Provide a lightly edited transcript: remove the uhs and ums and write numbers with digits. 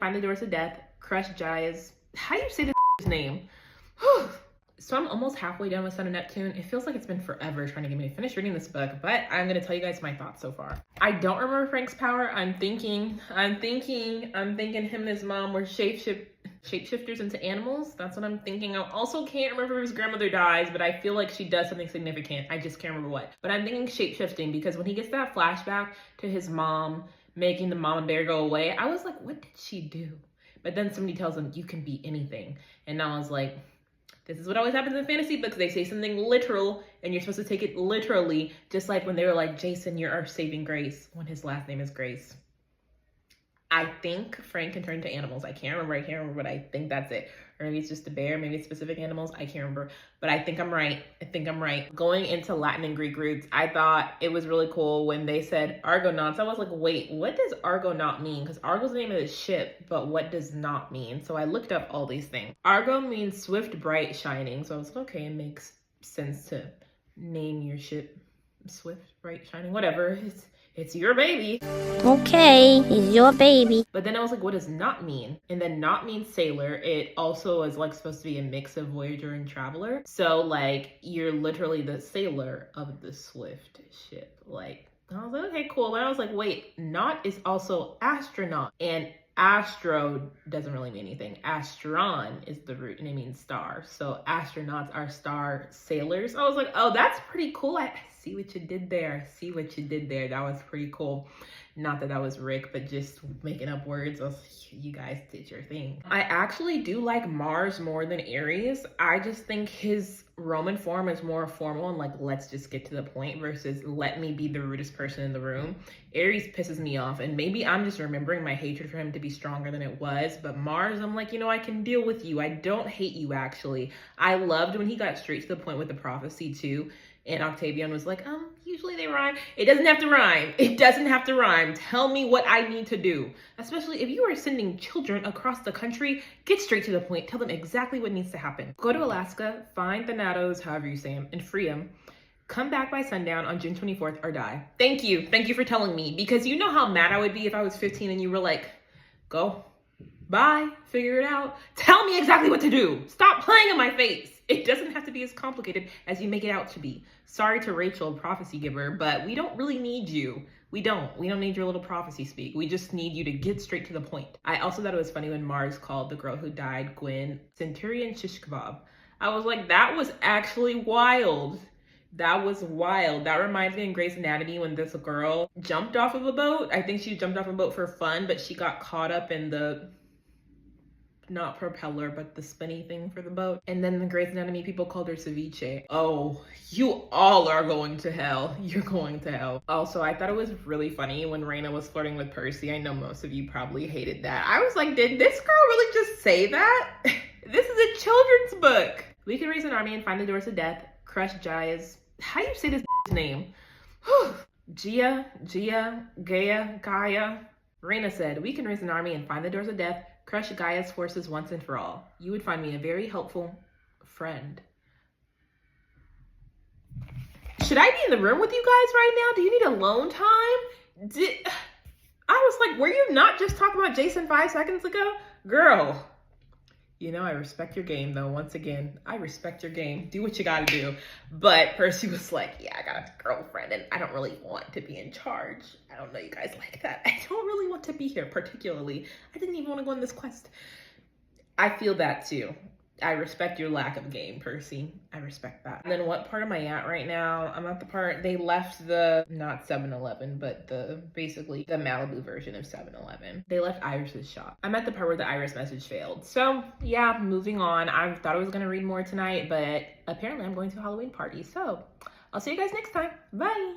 Find the Doors of Death, crush Jaya's, how do you say this name? So I'm almost halfway done with Son of Neptune. It feels like it's been forever trying to get me to finish reading this book, but I'm gonna tell you guys my thoughts so far. I don't remember Frank's power. I'm thinking him and his mom were shapeshifters into animals. That's what I'm thinking. I also can't remember if his grandmother dies, but I feel like she does something significant. I just can't remember what. But I'm thinking shapeshifting because when he gets that flashback to his mom making the mama bear go away, I was like, what did she do? But then somebody tells him, you can be anything. And I was like, this is what always happens in fantasy books. They say something literal and you're supposed to take it literally. Just like when they were like, Jason, you're our saving grace, when his last name is Grace. I think Frank can turn into animals. I can't remember, but I think that's it. Or maybe it's just a bear, maybe it's specific animals. I can't remember, but I think I'm right. Going into Latin and Greek roots, I thought it was really cool when they said Argonauts. I was like, wait, what does Argonaut mean? Because Argo's the name of the ship, but what does not mean? So I looked up all these things. Argo means swift, bright, shining. So I was like, okay, it makes sense to name your ship Swift, Bright, Shining, whatever. It's your baby. Okay, it's your baby. But then I was like, what does not mean? And then not means sailor. It also is like supposed to be a mix of voyager and traveler. So like you're literally the sailor of the swift ship. Like I was like, okay, cool. But I was like, wait, not is also astronaut. And astro doesn't really mean anything. Astron is the root and it means star. So astronauts are star sailors. I was like, oh, that's pretty cool. I see what you did there. That was pretty cool. Not that was Rick, but just making up words. You guys did your thing. I actually do like Mars more than Aries. I just think his Roman form is more formal and like, let's just get to the point versus let me be the rudest person in the room. Aries pisses me off and maybe I'm just remembering my hatred for him to be stronger than it was. But Mars, I'm like, I can deal with you. I don't hate you actually. I loved when he got straight to the point with the prophecy too. And Octavian was like, usually they rhyme. It doesn't have to rhyme. Tell me what I need to do. Especially if you are sending children across the country, get straight to the point. Tell them exactly what needs to happen. Go to Alaska, find Thanatos, however you say him, and free him. Come back by sundown on June 24th or die. Thank you for telling me. Because you know how mad I would be if I was 15 and you were like, go, bye, figure it out. Tell me exactly what to do. Stop playing in my face. It doesn't have to be as complicated as you make it out to be. Sorry to Rachel, prophecy giver, but we don't really need you. We don't need your little prophecy speak. We just need you to get straight to the point. I also thought it was funny when Mars called the girl who died, Gwen, Centurion Shish Kebab. I was like, that was actually wild. That was wild. That reminds me in Grey's Anatomy when this girl jumped off of a boat. I think she jumped off a boat for fun, but she got caught up in the not propeller, but the spinny thing for the boat. And then the Grey's Anatomy people called her ceviche. Oh, you all are going to hell. You're going to hell. Also, I thought it was really funny when Raina was flirting with Percy. I know most of you probably hated that. I was like, did this girl really just say that? This is a children's book. We can raise an army and find the Doors of Death, crush Jaya's, how do you say this name? Gaia. Raina said, we can raise an army and find the Doors of Death, crush Gaia's forces once and for all. You would find me a very helpful friend. Should I be in the room with you guys right now? Do you need alone time? I was like, were you not just talking about Jason 5 seconds ago? Girl, I respect your game though. Once again, I respect your game. Do what you gotta do. But Percy was like, yeah, I got a girlfriend and I don't really want to be in charge. I don't know you guys like that. I don't really want to be here particularly. I didn't even want to go on this quest. I feel that too. I respect your lack of game, Percy. I respect that. And then what part am I at right now? I'm at the part, they left the, not 7-Eleven, but basically the Malibu version of 7-Eleven. They left Iris's shop. I'm at the part where the Iris message failed. So yeah, moving on. I thought I was gonna read more tonight, but apparently I'm going to a Halloween party. So I'll see you guys next time. Bye.